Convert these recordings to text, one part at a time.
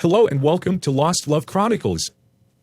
Hello and welcome to Lost Love Chronicles.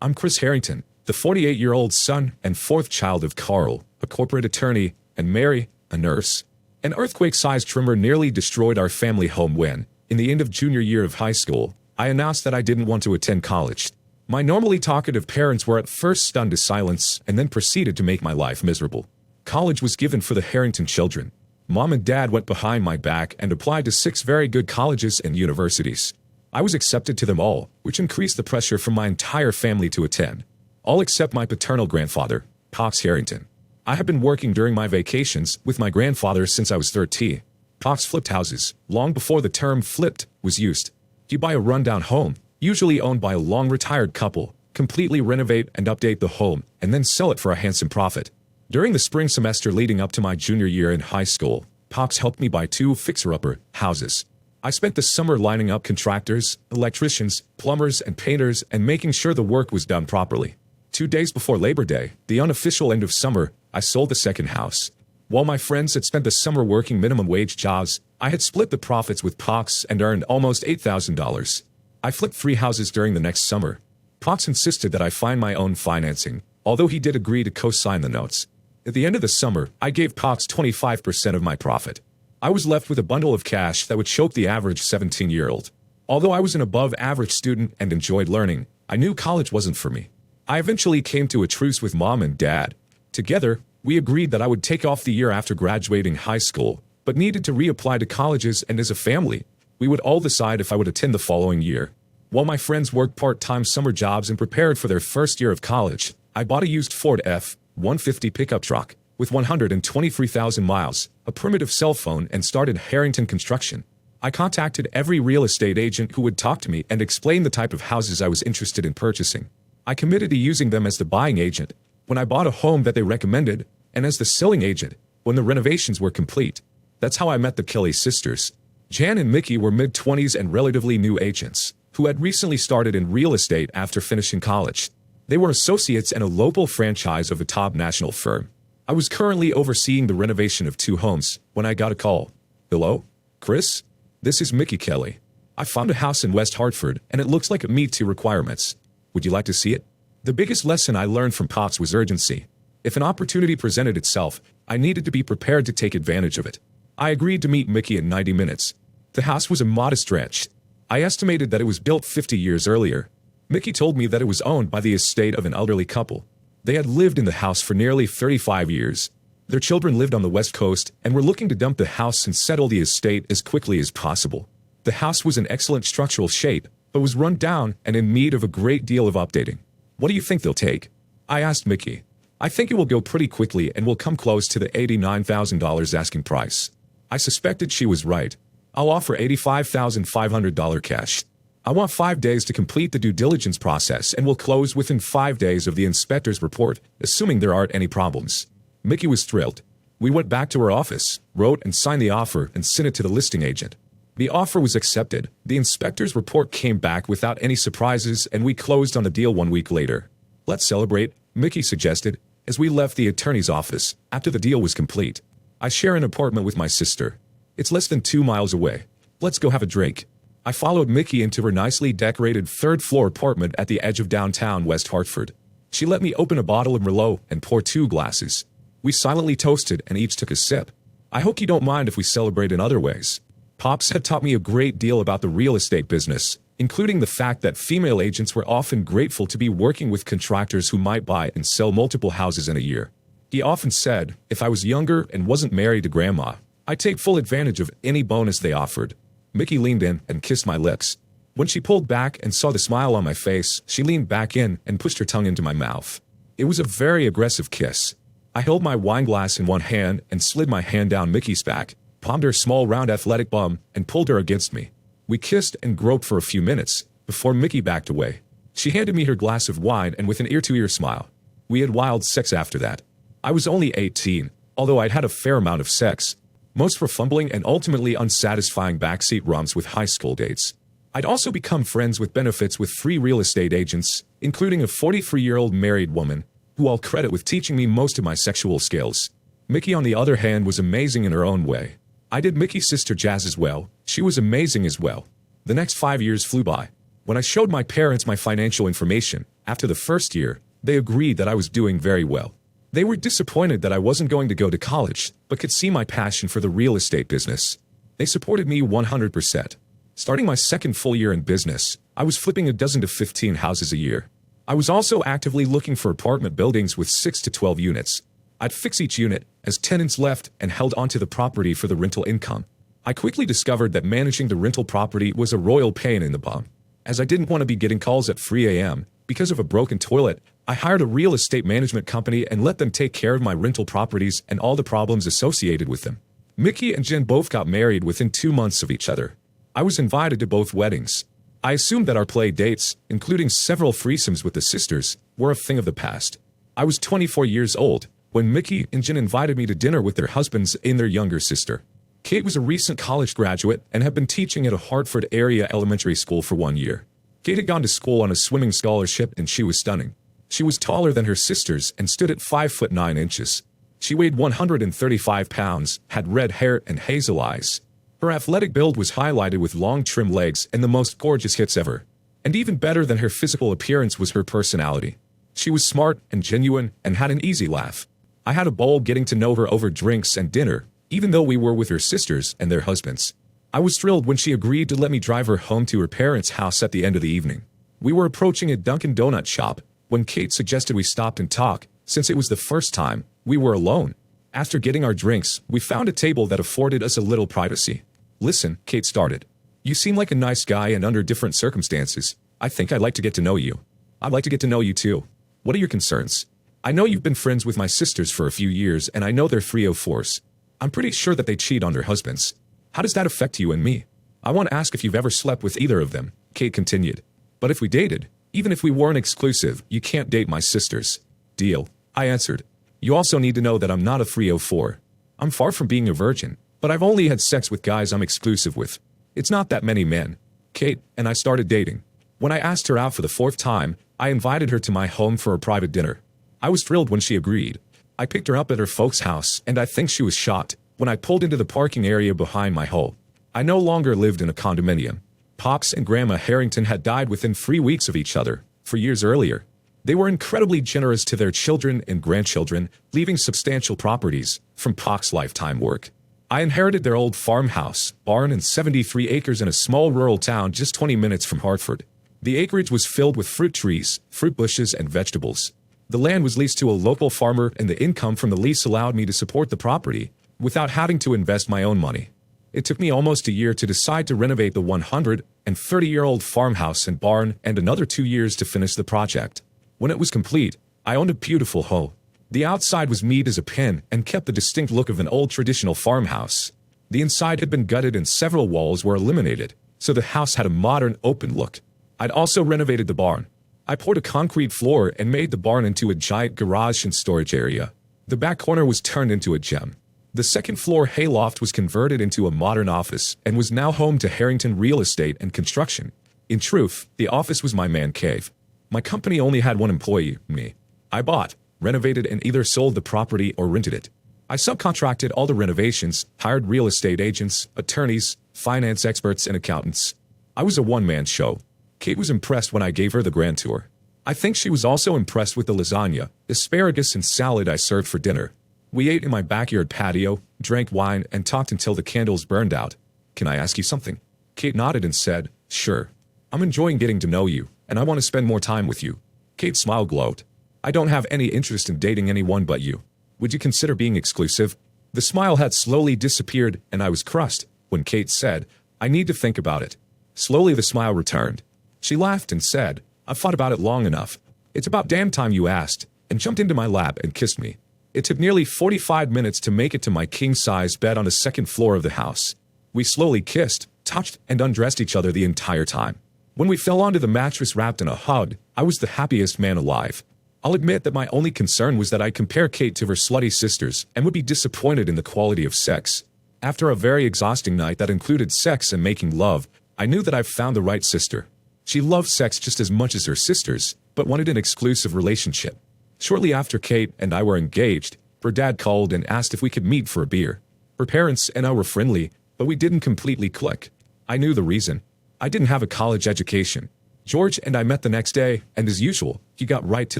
I'm Chris Harrington, the 48-year-old son and fourth child of Carl, a corporate attorney, and Mary, a nurse. An earthquake-sized tremor nearly destroyed our family home when, in the end of junior year of high school, I announced that I didn't want to attend college. My normally talkative parents were at first stunned to silence and then proceeded to make my life miserable. College was given for the Harrington children. Mom and Dad went behind my back and applied to 6 very good colleges and universities. I was accepted to them all, which increased the pressure for my entire family to attend. All except my paternal grandfather, Pops Harrington. I had been working during my vacations with my grandfather since I was 13. Pops flipped houses, long before the term flipped was used. He'd buy a rundown home, usually owned by a long-retired couple, completely renovate and update the home, and then sell it for a handsome profit. During the spring semester leading up to my junior year in high school, Pops helped me buy 2 fixer-upper houses. I spent the summer lining up contractors, electricians, plumbers, and painters and making sure the work was done properly. 2 days before Labor Day, the unofficial end of summer, I sold the second house. While my friends had spent the summer working minimum wage jobs, I had split the profits with Pops and earned almost $8,000. I flipped 3 houses during the next summer. Pops insisted that I find my own financing, although he did agree to co-sign the notes. At the end of the summer, I gave Pops 25% of my profit. I was left with a bundle of cash that would choke the average 17-year-old. Although I was an above-average student and enjoyed learning, I knew college wasn't for me. I eventually came to a truce with Mom and Dad. Together, we agreed that I would take off the year after graduating high school, but needed to reapply to colleges, and as a family, we would all decide if I would attend the following year. While my friends worked part-time summer jobs and prepared for their first year of college, I bought a used Ford F-150 pickup truck with 123,000 miles, a primitive cell phone, and started Harrington Construction. I contacted every real estate agent who would talk to me and explain the type of houses I was interested in purchasing. I committed to using them as the buying agent when I bought a home that they recommended, and as the selling agent when the renovations were complete. That's how I met the Kelly sisters. Jan and Mickey were mid-20s and relatively new agents who had recently started in real estate after finishing college. They were associates in a local franchise of a top national firm. I was currently overseeing the renovation of 2 homes when I got a call. Hello? Chris? This is Mickey Kelly. I found a house in West Hartford and it looks like it meets your requirements. Would you like to see it? The biggest lesson I learned from Pops was urgency. If an opportunity presented itself, I needed to be prepared to take advantage of it. I agreed to meet Mickey in 90 minutes. The house was a modest ranch. I estimated that it was built 50 years earlier. Mickey told me that it was owned by the estate of an elderly couple. They had lived in the house for nearly 35 years. Their children lived on the West Coast and were looking to dump the house and settle the estate as quickly as possible. The house was in excellent structural shape, but was run down and in need of a great deal of updating. What do you think they'll take? I asked Mickey. I think it will go pretty quickly and will come close to the $89,000 asking price. I suspected she was right. I'll offer $85,500 cash. I want 5 days to complete the due diligence process and will close within 5 days of the inspector's report, assuming there aren't any problems. Mickey was thrilled. We went back to her office, wrote and signed the offer, and sent it to the listing agent. The offer was accepted. The inspector's report came back without any surprises, and we closed on the deal 1 week later. Let's celebrate, Mickey suggested, as we left the attorney's office after the deal was complete. I share an apartment with my sister. It's less than 2 miles away. Let's go have a drink. I followed Mickey into her nicely decorated 3rd-floor apartment at the edge of downtown West Hartford. She let me open a bottle of Merlot and pour 2 glasses. We silently toasted and each took a sip. I hope you don't mind if we celebrate in other ways. Pops had taught me a great deal about the real estate business, including the fact that female agents were often grateful to be working with contractors who might buy and sell multiple houses in a year. He often said, if I was younger and wasn't married to Grandma, I'd take full advantage of any bonus they offered. Mickey leaned in and kissed my lips. When she pulled back and saw the smile on my face, she leaned back in and pushed her tongue into my mouth. It was a very aggressive kiss. I held my wine glass in one hand and slid my hand down Mickey's back, palmed her small round athletic bum, and pulled her against me. We kissed and groped for a few minutes, before Mickey backed away. She handed me her glass of wine and with an ear-to-ear smile. We had wild sex after that. I was only 18, although I'd had a fair amount of sex. Most were fumbling and ultimately unsatisfying backseat romps with high school dates. I'd also become friends with benefits with 3 real estate agents, including a 43-year-old married woman, who I'll credit with teaching me most of my sexual skills. Mickey, on the other hand, was amazing in her own way. I did Mickey's sister Jazz as well. She was amazing as well. The next 5 years flew by. When I showed my parents my financial information, after the first year, they agreed that I was doing very well. They were disappointed that I wasn't going to go to college, but could see my passion for the real estate business. They supported me 100%. Starting my second full year in business, I was flipping a dozen to 15 houses a year. I was also actively looking for apartment buildings with 6 to 12 units. I'd fix each unit, as tenants left, and held onto the property for the rental income. I quickly discovered that managing the rental property was a royal pain in the bum. As I didn't want to be getting calls at 3 a.m. because of a broken toilet, I hired a real estate management company and let them take care of my rental properties and all the problems associated with them. Mickey and Jen both got married within 2 months of each other. I was invited to both weddings. I assumed that our play dates, including several threesomes with the sisters, were a thing of the past. I was 24 years old when Mickey and Jen invited me to dinner with their husbands and their younger sister. Kate was a recent college graduate and had been teaching at a Hartford area elementary school for 1 year. Kate had gone to school on a swimming scholarship and she was stunning. She was taller than her sisters and stood at 5 foot 9 inches. She weighed 135 pounds, had red hair and hazel eyes. Her athletic build was highlighted with long trim legs and the most gorgeous hips ever. And even better than her physical appearance was her personality. She was smart and genuine and had an easy laugh. I had a ball getting to know her over drinks and dinner, even though we were with her sisters and their husbands. I was thrilled when she agreed to let me drive her home to her parents' house at the end of the evening. We were approaching a Dunkin' Donut shop when Kate suggested we stop and talk, since it was the first time we were alone. After getting our drinks, we found a table that afforded us a little privacy. "Listen," Kate started. "You seem like a nice guy, and under different circumstances, I think I'd like to get to know you. I'd like to get to know you too. What are your concerns? I know you've been friends with my sisters for a few years, and I know they're 304s. I'm pretty sure that they cheat on their husbands. How does that affect you and me? I want to ask if you've ever slept with either of them," Kate continued. "But if we dated, even if we weren't exclusive, you can't date my sisters." "Deal," I answered. "You also need to know that I'm not a 304. I'm far from being a virgin, but I've only had sex with guys I'm exclusive with. It's not that many men." Kate and I started dating. When I asked her out for the 4th time, I invited her to my home for a private dinner. I was thrilled when she agreed. I picked her up at her folks' house, and I think she was shocked when I pulled into the parking area behind my home. I no longer lived in a condominium. Pops and Grandma Harrington had died within 3 weeks of each other, 4 years earlier. They were incredibly generous to their children and grandchildren, leaving substantial properties from Pop's lifetime work. I inherited their old farmhouse, barn, and 73 acres in a small rural town just 20 minutes from Hartford. The acreage was filled with fruit trees, fruit bushes, and vegetables. The land was leased to a local farmer, and the income from the lease allowed me to support the property without having to invest my own money. It took me almost a year to decide to renovate the 130-year-old farmhouse and barn, and another 2 years to finish the project. When it was complete, I owned a beautiful home. The outside was neat as a pin and kept the distinct look of an old traditional farmhouse. The inside had been gutted and several walls were eliminated, so the house had a modern, open look. I'd also renovated the barn. I poured a concrete floor and made the barn into a giant garage and storage area. The back corner was turned into a gem. The second floor hayloft was converted into a modern office and was now home to Harrington Real Estate and Construction. In truth, the office was my man cave. My company only had one employee, me. I bought, renovated, and either sold the property or rented it. I subcontracted all the renovations, hired real estate agents, attorneys, finance experts, and accountants. I was a one-man show. Kate was impressed when I gave her the grand tour. I think she was also impressed with the lasagna, asparagus, and salad I served for dinner. We ate in my backyard patio, drank wine, and talked until the candles burned out. "Can I ask you something?" Kate nodded and said, "Sure. I'm enjoying getting to know you, and I want to spend more time with you." Kate's smile glowed. "I don't have any interest in dating anyone but you. Would you consider being exclusive?" The smile had slowly disappeared, and I was crushed when Kate said, "I need to think about it." Slowly the smile returned. She laughed and said, "I've thought about it long enough. It's about damn time you asked," and jumped into my lap and kissed me. It took nearly 45 minutes to make it to my king-size bed on the second floor of the house. We slowly kissed, touched, and undressed each other the entire time. When we fell onto the mattress wrapped in a hug, I was the happiest man alive. I'll admit that my only concern was that I'd compare Kate to her slutty sisters and would be disappointed in the quality of sex. After a very exhausting night that included sex and making love, I knew that I've found the right sister. She loved sex just as much as her sisters, but wanted an exclusive relationship. Shortly after Kate and I were engaged, her dad called and asked if we could meet for a beer. Her parents and I were friendly, but we didn't completely click. I knew the reason. I didn't have a college education. George and I met the next day, and as usual, he got right to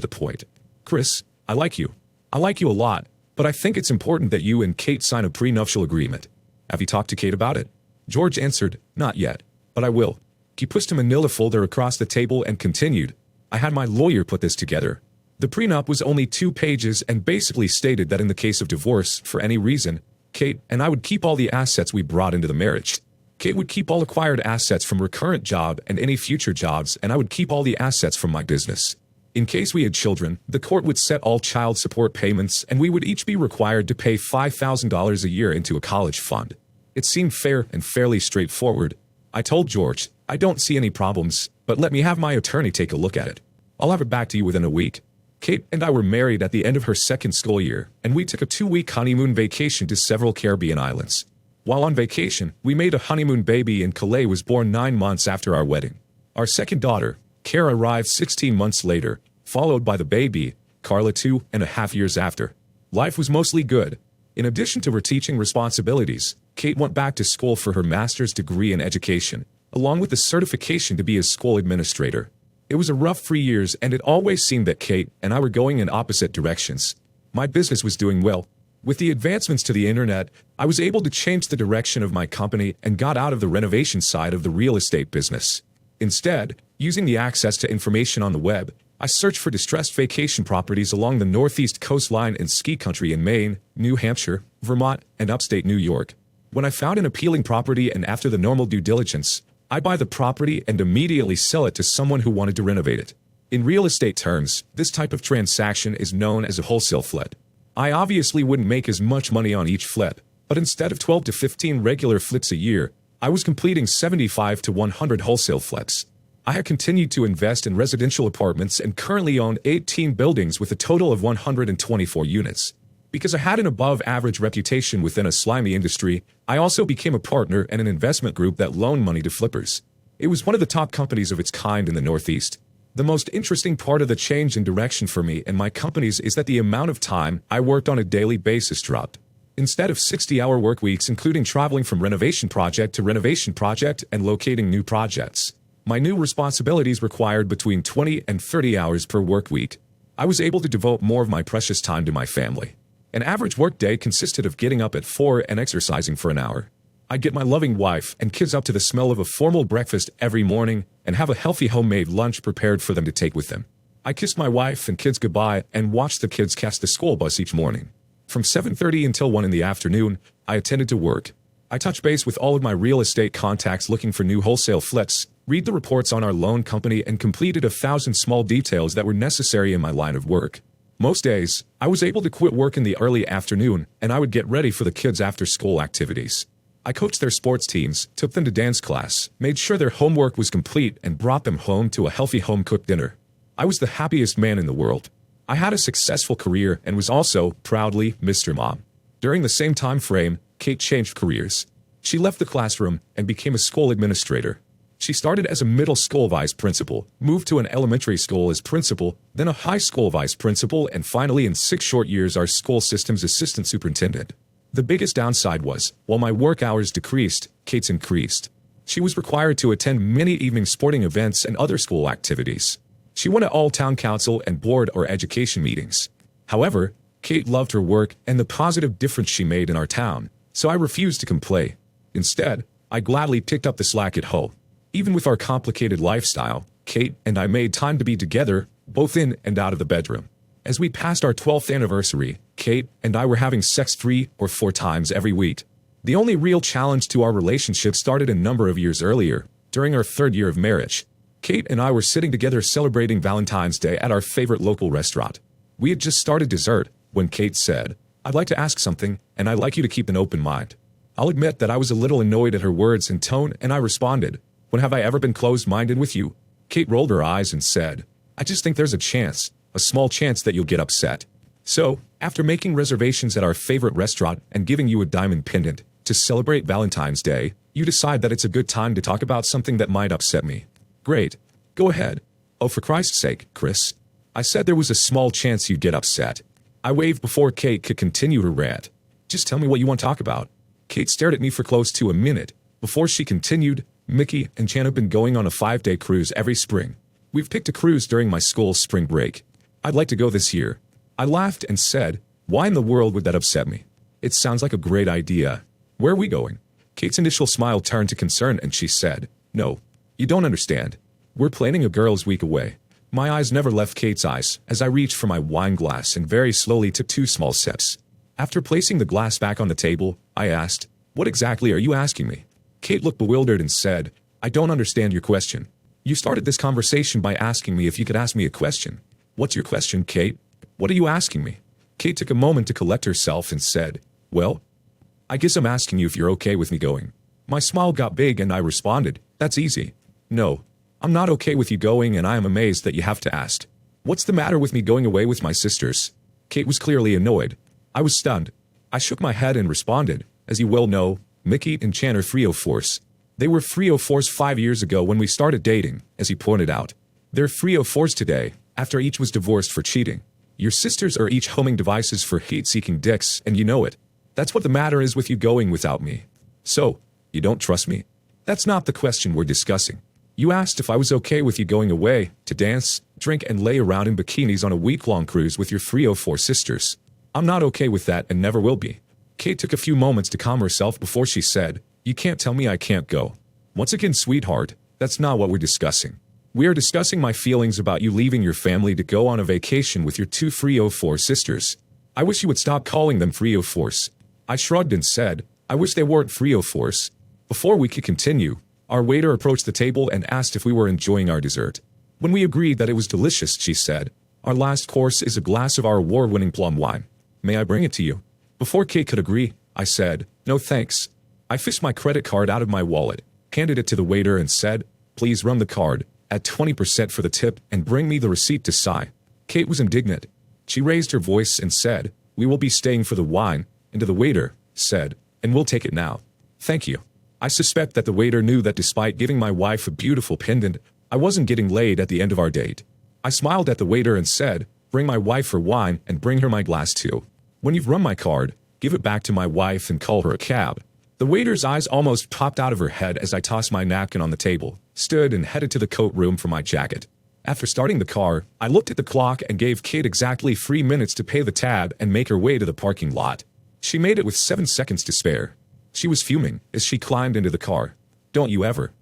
the point. Chris, I like you. I like you a lot, but I think it's important that you and Kate sign a prenuptial agreement. Have you talked to Kate about it? George answered, not yet, but I will. He pushed a manila folder across the table and continued, I had my lawyer put this together. The prenup was only 2 pages and basically stated that in the case of divorce, for any reason, Kate and I would keep all the assets we brought into the marriage. Kate would keep all acquired assets from her current job and any future jobs, and I would keep all the assets from my business. In case we had children, the court would set all child support payments, and we would each be required to pay $5,000 a year into a college fund. It seemed fair and fairly straightforward. I told George, I don't see any problems, but let me have my attorney take a look at it. I'll have it back to you within a week. Kate and I were married at the end of her second school year, and we took a 2-week honeymoon vacation to several Caribbean islands. While on vacation, we made a honeymoon baby, and Calais was born 9 months after our wedding. Our second daughter, Kara, arrived 16 months later, followed by the baby, Carla, 2.5 years after. Life was mostly good. In addition to her teaching responsibilities, Kate went back to school for her master's degree in education, along with the certification to be a school administrator. It was a rough 3 years, and it always seemed that Kate and I were going in opposite directions. My business was doing well. With the advancements to the internet, I was able to change the direction of my company and got out of the renovation side of the real estate business. Instead, using the access to information on the web, I searched for distressed vacation properties along the northeast coastline and ski country in Maine, New Hampshire, Vermont, and upstate New York. When I found an appealing property, and after the normal due diligence, I buy the property and immediately sell it to someone who wanted to renovate it. In real estate terms, this type of transaction is known as a wholesale flip. I obviously wouldn't make as much money on each flip, but instead of 12 to 15 regular flips a year, I was completing 75 to 100 wholesale flips. I had continued to invest in residential apartments and currently own 18 buildings with a total of 124 units. Because I had an above-average reputation within a slimy industry, I also became a partner in an investment group that loaned money to flippers. It was one of the top companies of its kind in the Northeast. The most interesting part of the change in direction for me and my companies is that the amount of time I worked on a daily basis dropped. Instead of 60-hour work weeks, including traveling from renovation project to renovation project and locating new projects, my new responsibilities required between 20 and 30 hours per work week. I was able to devote more of my precious time to my family. An average workday consisted of getting up at 4 and exercising for an hour. I'd get my loving wife and kids up to the smell of a formal breakfast every morning and have a healthy homemade lunch prepared for them to take with them. I kissed my wife and kids goodbye and watched the kids catch the school bus each morning. From 7:30 until 1 in the afternoon, I attended to work. I touched base with all of my real estate contacts looking for new wholesale flips, read the reports on our loan company, and completed 1,000 small details that were necessary in my line of work. Most days, I was able to quit work in the early afternoon, and I would get ready for the kids' after-school activities. I coached their sports teams, took them to dance class, made sure their homework was complete, and brought them home to a healthy home-cooked dinner. I was the happiest man in the world. I had a successful career and was also, proudly, Mr. Mom. During the same time frame, Kate changed careers. She left the classroom and became a school administrator. She started as a middle school vice principal, moved to an elementary school as principal, then a high school vice principal, and finally in 6 short years our school systems assistant superintendent. The biggest downside was, while my work hours decreased, Kate's increased. She was required to attend many evening sporting events and other school activities. She went to all town council and board or education meetings. However, Kate loved her work and the positive difference she made in our town, so I refused to complain. Instead, I gladly picked up the slack at home. Even with our complicated lifestyle, Kate and I made time to be together, both in and out of the bedroom. As we passed our 12th anniversary, Kate and I were having sex 3 or 4 times every week. The only real challenge to our relationship started a number of years earlier, during our 3rd year of marriage. Kate and I were sitting together celebrating Valentine's Day at our favorite local restaurant. We had just started dessert when Kate said, "I'd like to ask something, and I'd like you to keep an open mind." I'll admit that I was a little annoyed at her words and tone, and I responded, "When have I ever been closed-minded with you?" Kate rolled her eyes and said, "I just think there's a small chance that you'll get upset. So, after making reservations at our favorite restaurant and giving you a diamond pendant to celebrate Valentine's Day, you decide that it's a good time to talk about something that might upset me. Great. Go ahead. Oh, for Christ's sake, Chris. I said there was a small chance you'd get upset." I waved before Kate could continue her rant. "Just tell me what you want to talk about." Kate stared at me for close to a minute before she continued, Mickey and Chan have been going on a 5-day cruise every spring. We've picked a cruise during my school's spring break. I'd like to go this year. I laughed and said, why in the world would that upset me? It sounds like a great idea. Where are we going? Kate's initial smile turned to concern and she said, no, you don't understand. We're planning a girls' week away. My eyes never left Kate's eyes as I reached for my wine glass and very slowly took 2 small sips. After placing the glass back on the table, I asked, what exactly are you asking me? Kate looked bewildered and said, I don't understand your question. You started this conversation by asking me if you could ask me a question. What's your question, Kate? What are you asking me? Kate took a moment to collect herself and said, well, I guess I'm asking you if you're okay with me going. My smile got big and I responded, that's easy. No, I'm not okay with you going and I am amazed that you have to ask. What's the matter with me going away with my sisters? Kate was clearly annoyed. I was stunned. I shook my head and responded, as you well know, Mickey and Chan are 304s. They were 304s 5 years ago when we started dating, as he pointed out. They're 304s today, after each was divorced for cheating. Your sisters are each homing devices for hate-seeking dicks, and you know it. That's what the matter is with you going without me. So, you don't trust me? That's not the question we're discussing. You asked if I was okay with you going away, to dance, drink and lay around in bikinis on a week-long cruise with your 304 sisters. I'm not okay with that and never will be. Kate took a few moments to calm herself before she said, you can't tell me I can't go. Once again, sweetheart, that's not what we're discussing. We are discussing my feelings about you leaving your family to go on a vacation with your 2 304 sisters. I wish you would stop calling them 304s. I shrugged and said, I wish they weren't 304s. Before we could continue, our waiter approached the table and asked if we were enjoying our dessert. When we agreed that it was delicious, she said, our last course is a glass of our award-winning plum wine. May I bring it to you? Before Kate could agree, I said, no thanks. I fished my credit card out of my wallet, handed it to the waiter and said, please run the card, add 20% for the tip and bring me the receipt to sign. Kate was indignant. She raised her voice and said, we will be staying for the wine, and to the waiter, said, and we'll take it now. Thank you. I suspect that the waiter knew that despite giving my wife a beautiful pendant, I wasn't getting laid at the end of our date. I smiled at the waiter and said, bring my wife her wine and bring her my glass too. When you've run my card, give it back to my wife and call her a cab. The waiter's eyes almost popped out of her head as I tossed my napkin on the table, stood and headed to the coat room for my jacket. After starting the car, I looked at the clock and gave Kate exactly 3 minutes to pay the tab and make her way to the parking lot. She made it with 7 seconds to spare. She was fuming as she climbed into the car. Don't you ever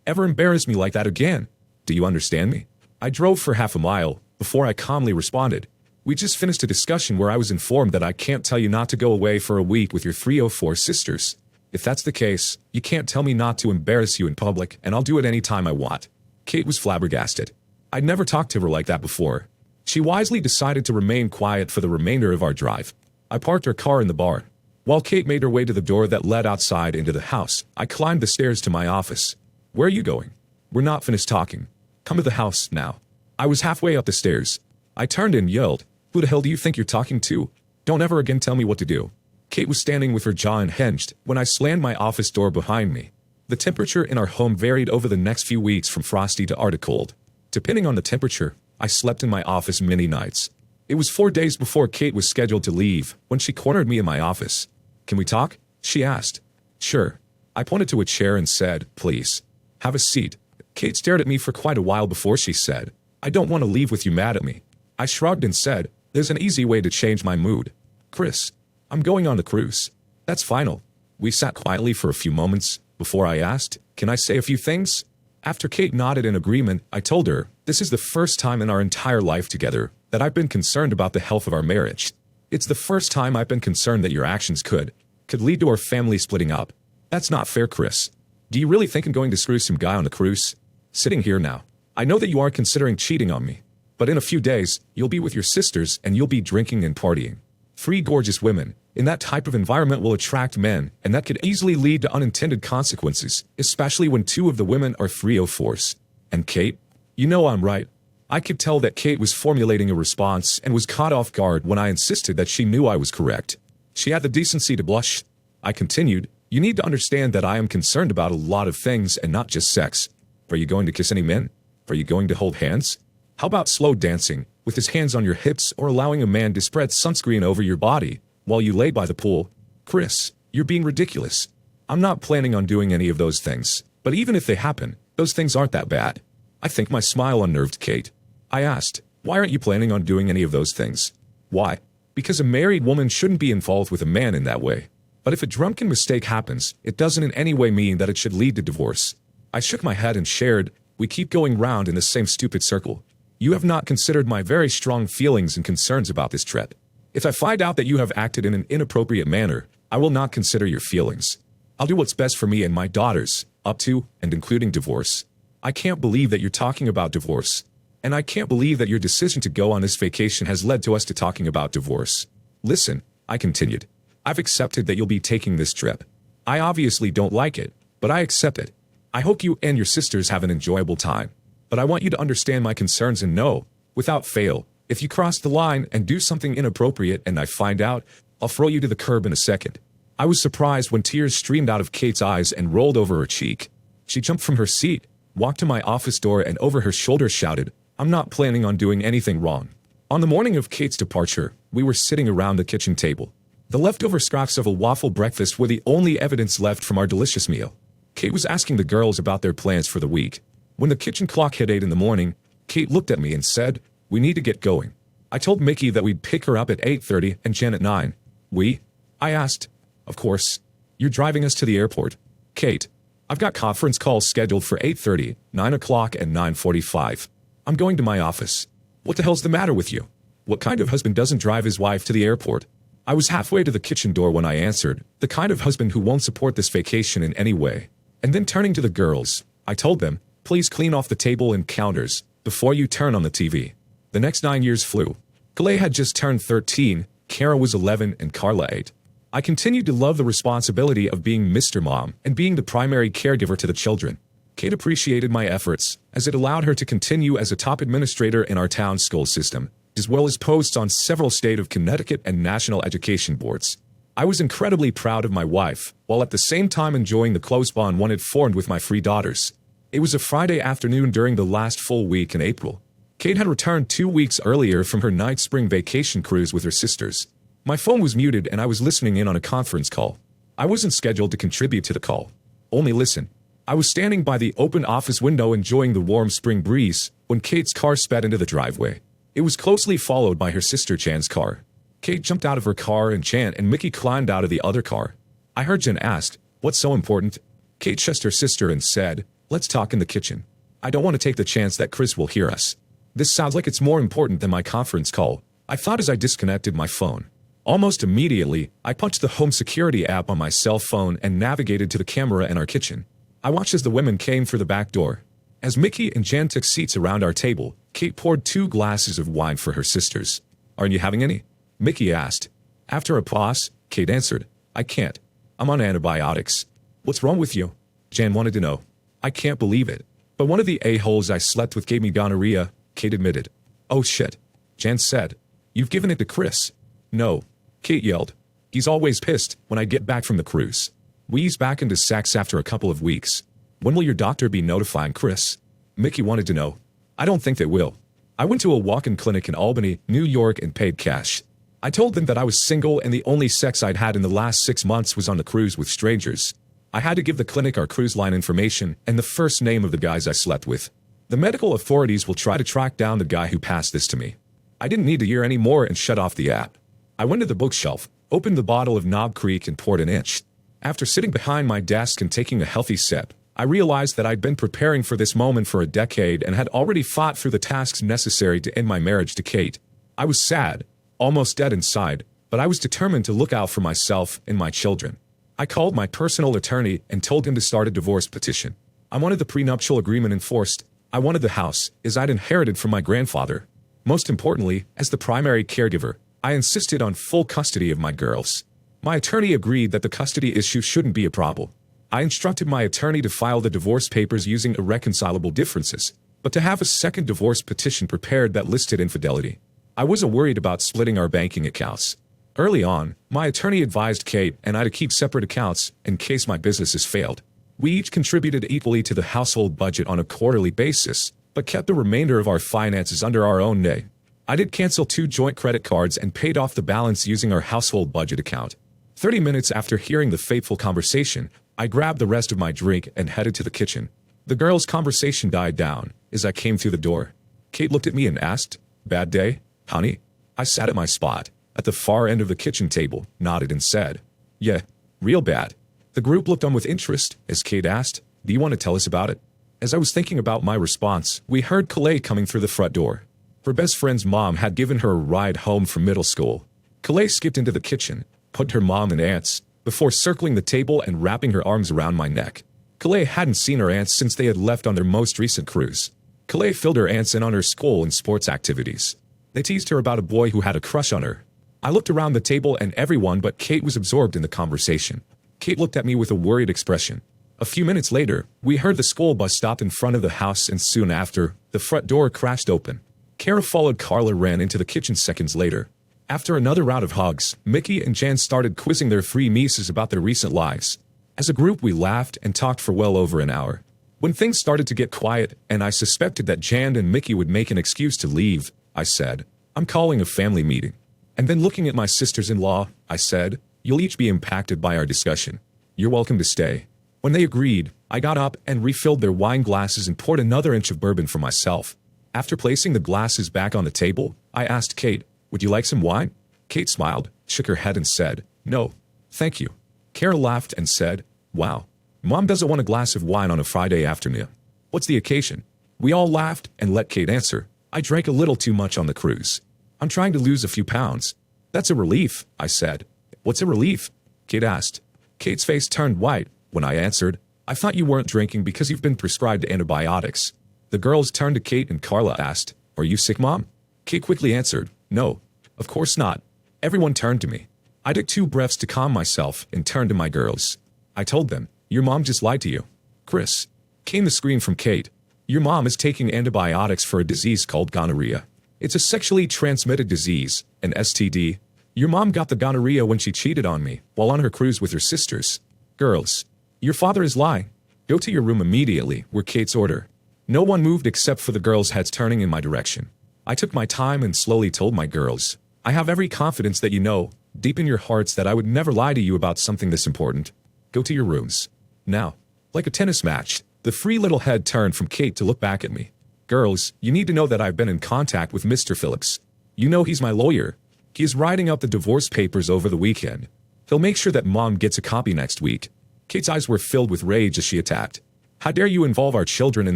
embarrass me like that again. Do you understand me? I drove for half a mile before I calmly responded. We just finished a discussion where I was informed that I can't tell you not to go away for a week with your 304 sisters. If that's the case, you can't tell me not to embarrass you in public, and I'll do it any time I want. Kate was flabbergasted. I'd never talked to her like that before. She wisely decided to remain quiet for the remainder of our drive. I parked her car in the bar. While Kate made her way to the door that led outside into the house, I climbed the stairs to my office. Where are you going? We're not finished talking. Come to the house now. I was halfway up the stairs. I turned and yelled, who the hell do you think you're talking to? Don't ever again tell me what to do. Kate was standing with her jaw unhinged when I slammed my office door behind me. The temperature in our home varied over the next few weeks from frosty to arctic cold. Depending on the temperature, I slept in my office many nights. It was 4 days before Kate was scheduled to leave when she cornered me in my office. Can we talk? She asked. Sure. I pointed to a chair and said, please. Have a seat. Kate stared at me for quite a while before she said, I don't want to leave with you mad at me. I shrugged and said, there's an easy way to change my mood. Chris, I'm going on the cruise. That's final. We sat quietly for a few moments before I asked, can I say a few things? After Kate nodded in agreement, I told her, this is the first time in our entire life together that I've been concerned about the health of our marriage. It's the first time I've been concerned that your actions could lead to our family splitting up. That's not fair, Chris. Do you really think I'm going to screw some guy on a cruise? Sitting here now, I know that you are considering cheating on me. But in a few days, you'll be with your sisters and you'll be drinking and partying. 3 gorgeous women. In that type of environment will attract men, and that could easily lead to unintended consequences, especially when 2 of the women are 304s. And Kate? You know I'm right. I could tell that Kate was formulating a response and was caught off guard when I insisted that she knew I was correct. She had the decency to blush. I continued, you need to understand that I am concerned about a lot of things and not just sex. Are you going to kiss any men? Are you going to hold hands? How about slow dancing, with his hands on your hips or allowing a man to spread sunscreen over your body while you lay by the pool? Chris, you're being ridiculous. I'm not planning on doing any of those things. But even if they happen, those things aren't that bad. I think my smile unnerved Kate. I asked, why aren't you planning on doing any of those things? Why? Because a married woman shouldn't be involved with a man in that way. But if a drunken mistake happens, it doesn't in any way mean that it should lead to divorce. I shook my head and shared, we keep going round in the same stupid circle. You have not considered my very strong feelings and concerns about this trip. If I find out that you have acted in an inappropriate manner, I will not consider your feelings. I'll do what's best for me and my daughters, up to and including divorce. I can't believe that you're talking about divorce. And I can't believe that your decision to go on this vacation has led to us to talking about divorce. Listen, I continued. I've accepted that you'll be taking this trip. I obviously don't like it, but I accept it. I hope you and your sisters have an enjoyable time. But I want you to understand my concerns and know, without fail, if you cross the line and do something inappropriate and I find out, I'll throw you to the curb in a second. I was surprised when tears streamed out of Kate's eyes and rolled over her cheek. She jumped from her seat, walked to my office door and over her shoulder shouted, I'm not planning on doing anything wrong. On the morning of Kate's departure, we were sitting around the kitchen table. The leftover scraps of a waffle breakfast were the only evidence left from our delicious meal. Kate was asking the girls about their plans for the week. When the kitchen clock hit 8 in the morning, Kate looked at me and said, we need to get going. I told Mickey that we'd pick her up at 8:30 and Jen at 9. We? I asked. Of course. You're driving us to the airport. Kate, I've got conference calls scheduled for 8:30, 9 o'clock and 9:45. I'm going to my office. What the hell's the matter with you? What kind of husband doesn't drive his wife to the airport? I was halfway to the kitchen door when I answered, the kind of husband who won't support this vacation in any way. And then turning to the girls, I told them, please clean off the table and counters before you turn on the TV. The next 9 years flew. Clay had just turned 13, Kara was 11 and Carla 8. I continued to love the responsibility of being Mr. Mom and being the primary caregiver to the children. Kate appreciated my efforts, as it allowed her to continue as a top administrator in our town school system, as well as posts on several state of Connecticut and national education boards. I was incredibly proud of my wife, while at the same time enjoying the close bond one had formed with my 3 daughters. It was a Friday afternoon during the last full week in April. Kate had returned 2 weeks earlier from her ninth spring vacation cruise with her sisters. My phone was muted and I was listening in on a conference call. I wasn't scheduled to contribute to the call. Only listen. I was standing by the open office window enjoying the warm spring breeze when Kate's car sped into the driveway. It was closely followed by her sister Jan's car. Kate jumped out of her car and Jan and Mickey climbed out of the other car. I heard Jan ask, what's so important? Kate shushing her sister and said, let's talk in the kitchen. I don't want to take the chance that Chris will hear us. This sounds like it's more important than my conference call, I thought as I disconnected my phone. Almost immediately, I punched the home security app on my cell phone and navigated to the camera in our kitchen. I watched as the women came through the back door. As Mickey and Jan took seats around our table, Kate poured 2 glasses of wine for her sisters. Aren't you having any? Mickey asked. After a pause, Kate answered, I can't. I'm on antibiotics. What's wrong with you? Jan wanted to know. I can't believe it. But one of the a-holes I slept with gave me gonorrhea, Kate admitted. Oh shit. Jan said. You've given it to Chris. No. Kate yelled. He's always pissed when I get back from the cruise. We ease back into sex after a couple of weeks. When will your doctor be notifying Chris? Mickey wanted to know. I don't think they will. I went to a walk-in clinic in Albany, New York and paid cash. I told them that I was single and the only sex I'd had in the last 6 months was on the cruise with strangers. I had to give the clinic our cruise line information and the first name of the guys I slept with. The medical authorities will try to track down the guy who passed this to me. I didn't need to hear any more and shut off the app. I went to the bookshelf, opened the bottle of Knob Creek and poured an inch. After sitting behind my desk and taking a healthy sip, I realized that I'd been preparing for this moment for a decade and had already fought through the tasks necessary to end my marriage to Kate. I was sad, almost dead inside, but I was determined to look out for myself and my children. I called my personal attorney and told him to start a divorce petition. I wanted the prenuptial agreement enforced. I wanted the house, as I'd inherited from my grandfather. Most importantly, as the primary caregiver, I insisted on full custody of my girls. My attorney agreed that the custody issue shouldn't be a problem. I instructed my attorney to file the divorce papers using irreconcilable differences, but to have a second divorce petition prepared that listed infidelity. I wasn't worried about splitting our banking accounts. Early on, my attorney advised Kate and I to keep separate accounts in case my businesses failed. We each contributed equally to the household budget on a quarterly basis, but kept the remainder of our finances under our own name. I did cancel 2 joint credit cards and paid off the balance using our household budget account. 30 minutes after hearing the fateful conversation, I grabbed the rest of my drink and headed to the kitchen. The girls' conversation died down as I came through the door. Kate looked at me and asked, "Bad day, honey?" I sat at my spot, at the far end of the kitchen table, nodded and said, "Yeah, real bad." The group looked on with interest as Kate asked, "Do you want to tell us about it?" As I was thinking about my response, we heard Kalei coming through the front door. Her best friend's mom had given her a ride home from middle school. Kalei skipped into the kitchen, hugged her mom and aunts, before circling the table and wrapping her arms around my neck. Kalei hadn't seen her aunts since they had left on their most recent cruise. Kalei filled her aunts in on her school and sports activities. They teased her about a boy who had a crush on her. I looked around the table and everyone but Kate was absorbed in the conversation. Kate looked at me with a worried expression. A few minutes later, we heard the school bus stop in front of the house and soon after, the front door crashed open. Kara followed Carla ran into the kitchen seconds later. After another round of hugs, Mickey and Jan started quizzing their three nieces about their recent lives. As a group we laughed and talked for well over an hour. When things started to get quiet and I suspected that Jan and Mickey would make an excuse to leave, I said, "I'm calling a family meeting." And then looking at my sisters-in-law, I said, "You'll each be impacted by our discussion. You're welcome to stay." When they agreed, I got up and refilled their wine glasses and poured another inch of bourbon for myself. After placing the glasses back on the table, I asked Kate, "Would you like some wine?" Kate smiled, shook her head and said, "No, thank you." Kara laughed and said, "Wow, Mom doesn't want a glass of wine on a Friday afternoon. What's the occasion?" We all laughed and let Kate answer, "I drank a little too much on the cruise. I'm trying to lose a few pounds." "That's a relief," I said. "What's a relief?" Kate asked. Kate's face turned white when I answered, "I thought you weren't drinking because you've been prescribed antibiotics." The girls turned to Kate and Carla asked, "Are you sick, Mom?" Kate quickly answered, "No, of course not." Everyone turned to me. I took 2 breaths to calm myself and turned to my girls. I told them, "Your mom just lied to you." "Chris," came the scream from Kate, "your mom is taking antibiotics for a disease called gonorrhea. It's a sexually transmitted disease, an STD. Your mom got the gonorrhea when she cheated on me while on her cruise with her sisters." "Girls, your father is lying. Go to your room immediately," were Kate's order. No one moved except for the girls' heads turning in my direction. I took my time and slowly told my girls, "I have every confidence that you know, deep in your hearts, that I would never lie to you about something this important. Go to your rooms. Now." Like a tennis match, the free little head turned from Kate to look back at me. "Girls, you need to know that I've been in contact with Mr. Phillips. You know he's my lawyer. He is writing up the divorce papers over the weekend. He'll make sure that Mom gets a copy next week." Kate's eyes were filled with rage as she attacked. "How dare you involve our children in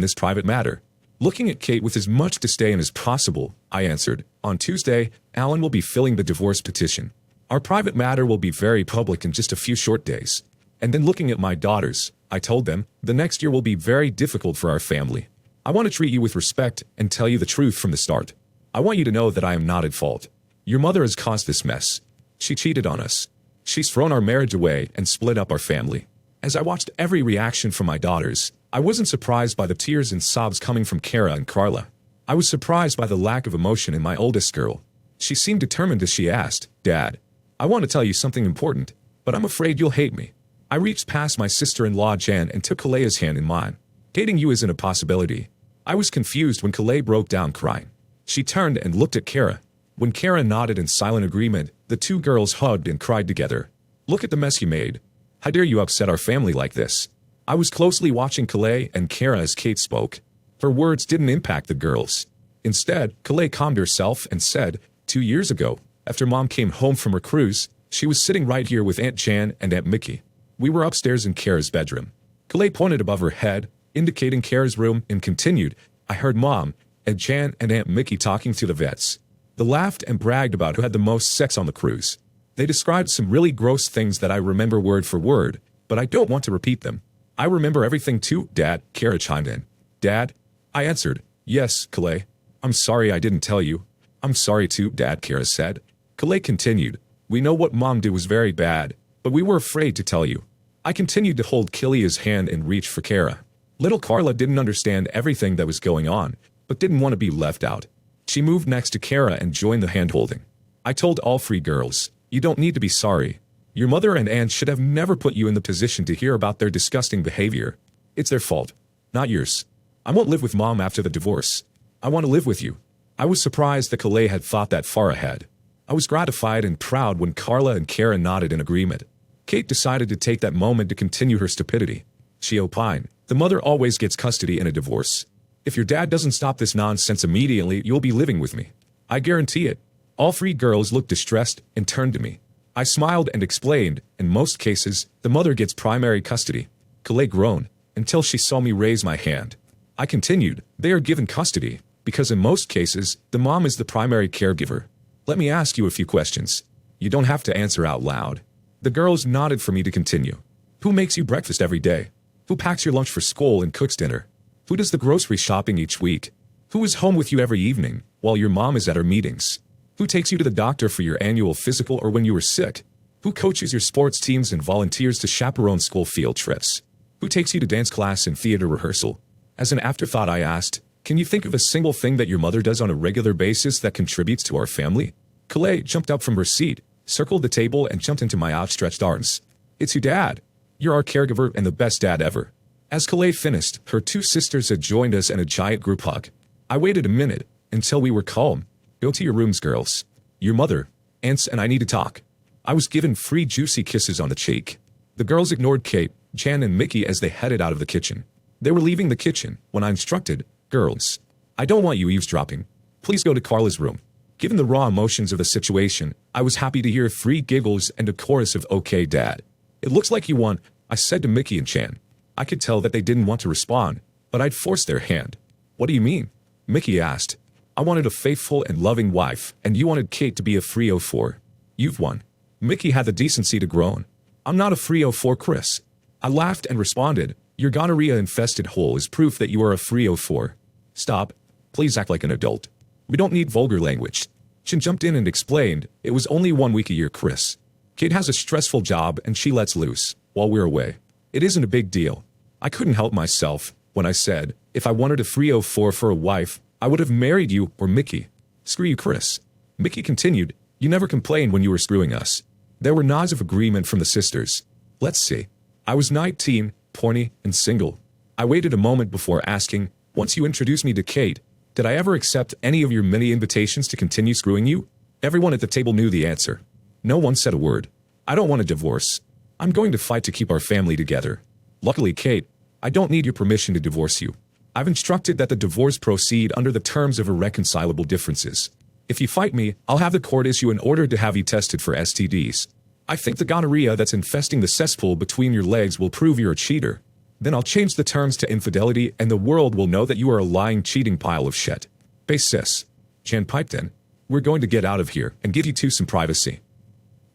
this private matter?" Looking at Kate with as much disdain as possible, I answered, "On Tuesday, Alan will be filling the divorce petition. Our private matter will be very public in just a few short days." And then looking at my daughters, I told them, "The next year will be very difficult for our family. I want to treat you with respect and tell you the truth from the start. I want you to know that I am not at fault. Your mother has caused this mess. She cheated on us. She's thrown our marriage away and split up our family." As I watched every reaction from my daughters, I wasn't surprised by the tears and sobs coming from Kara and Carla. I was surprised by the lack of emotion in my oldest girl. She seemed determined as she asked, "Dad, I want to tell you something important, but I'm afraid you'll hate me." I reached past my sister-in-law Jan and took Kaleia's hand in mine. "Dating you isn't a possibility." I was confused when Kalei broke down crying. She turned and looked at Kara. When Kara nodded in silent agreement, the 2 girls hugged and cried together. "Look at the mess you made. How dare you upset our family like this?" I was closely watching Kalei and Kara as Kate spoke. Her words didn't impact the girls. Instead, Kalei calmed herself and said, 2 years ago, after Mom came home from her cruise, she was sitting right here with Aunt Jan and Aunt Mickey. We were upstairs in Kara's bedroom." Kalei pointed above her head, indicating Kara's room, and continued, "I heard Mom, Aunt Jan and Aunt Mickey talking to the vets. They laughed and bragged about who had the most sex on the cruise. They described some really gross things that I remember word for word, but I don't want to repeat them." "I remember everything too, Dad," Kara chimed in. "Dad?" I answered, "Yes, Kalei. I'm sorry I didn't tell you." "I'm sorry too, Dad," Kara said. Kalei continued, "We know what Mom did was very bad, but we were afraid to tell you." I continued to hold Kilia's hand and reach for Kara. Little Carla didn't understand everything that was going on, but didn't want to be left out. She moved next to Kara and joined the hand-holding. I told all 3 girls, "You don't need to be sorry. Your mother and aunt should have never put you in the position to hear about their disgusting behavior. It's their fault, not yours. I won't live with Mom after the divorce. I want to live with you." I was surprised that Kalei had thought that far ahead. I was gratified and proud when Carla and Kara nodded in agreement. Kate decided to take that moment to continue her stupidity. She opined, "The mother always gets custody in a divorce. If your dad doesn't stop this nonsense immediately, you'll be living with me. I guarantee it." All three girls looked distressed and turned to me. I smiled and explained, in most cases, the mother gets primary custody. Kalei groaned, until she saw me raise my hand. I continued, "They are given custody, because in most cases, the mom is the primary caregiver. Let me ask you a few questions. You don't have to answer out loud." The girls nodded for me to continue. "Who makes you breakfast every day? Who packs your lunch for school and cooks dinner? Who does the grocery shopping each week? Who is home with you every evening, while your mom is at her meetings? Who takes you to the doctor for your annual physical or when you were sick? Who coaches your sports teams and volunteers to chaperone school field trips? Who takes you to dance class and theater rehearsal?" As an afterthought I asked, "Can you think of a single thing that your mother does on a regular basis that contributes to our family?" Kalei jumped up from her seat, circled the table and jumped into my outstretched arms. "It's your dad. You're our caregiver and the best dad ever." As Kalei finished, her two sisters had joined us in a giant group hug. I waited a minute, until we were calm. "Go to your rooms, girls. Your mother, aunts and I need to talk." I was given free juicy kisses on the cheek. The girls ignored Kate, Jan and Mickey as they headed out of the kitchen. They were leaving the kitchen when I instructed, "Girls, I don't want you eavesdropping. Please go to Carla's room." Given the raw emotions of the situation, I was happy to hear 3 giggles and a chorus of "Okay, Dad." "It looks like you won," I said to Mickey and Jan. I could tell that they didn't want to respond, but I'd forced their hand. "What do you mean?" Mickey asked. "I wanted a faithful and loving wife, and you wanted Kate to be a 304. You've won." Mickey had the decency to groan. "I'm not a 304, Chris." I laughed and responded, "Your gonorrhea-infested hole is proof that you are a 304. Stop. Please act like an adult. We don't need vulgar language." Chin jumped in and explained, "It was only 1 week a year, Chris. Kate has a stressful job and she lets loose, while we're away. It isn't a big deal." I couldn't help myself when I said, "If I wanted a 304 for a wife, I would have married you or Mickey." "Screw you, Chris." Mickey continued, "You never complained when you were screwing us." There were nods of agreement from the sisters. Let's see. I was 19, porny, and single. I waited a moment before asking, "Once you introduced me to Kate, did I ever accept any of your many invitations to continue screwing you?" Everyone at the table knew the answer. No one said a word. "I don't want a divorce. I'm going to fight to keep our family together. Luckily, Kate, I don't need your permission to divorce you. I've instructed that the divorce proceed under the terms of irreconcilable differences. If you fight me, I'll have the court issue an order to have you tested for STDs. I think the gonorrhea that's infesting the cesspool between your legs will prove you're a cheater. Then I'll change the terms to infidelity and the world will know that you are a lying, cheating pile of shit." "Base sis." Jan piped in. "We're going to get out of here and give you two some privacy."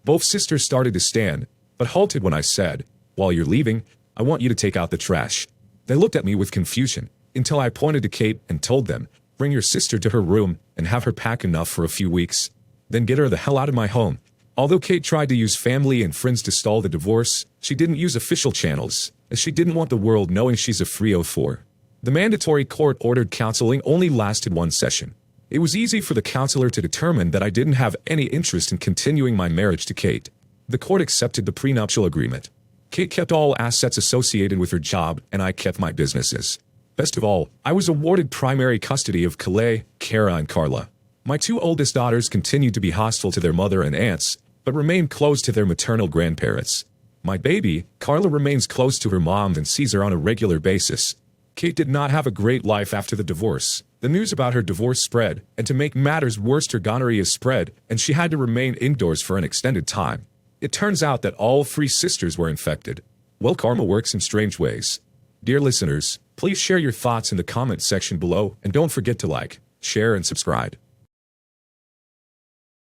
Both sisters started to stand, but halted when I said, "While you're leaving, I want you to take out the trash." They looked at me with confusion, until I pointed to Kate and told them, "Bring your sister to her room and have her pack enough for a few weeks. Then get her the hell out of my home." Although Kate tried to use family and friends to stall the divorce, she didn't use official channels, as she didn't want the world knowing she's a 304. The mandatory court-ordered counseling only lasted 1 session. It was easy for the counselor to determine that I didn't have any interest in continuing my marriage to Kate. The court accepted the prenuptial agreement. Kate kept all assets associated with her job, and I kept my businesses. Best of all, I was awarded primary custody of Kalei, Kara, and Carla. My 2 oldest daughters continued to be hostile to their mother and aunts, but remained close to their maternal grandparents. My baby, Carla, remains close to her mom and sees her on a regular basis. Kate did not have a great life after the divorce. The news about her divorce spread, and to make matters worse, her gonorrhea spread, and she had to remain indoors for an extended time. It turns out that all 3 sisters were infected. Well, karma works in strange ways. Dear listeners, please share your thoughts in the comment section below, and don't forget to like, share, and subscribe.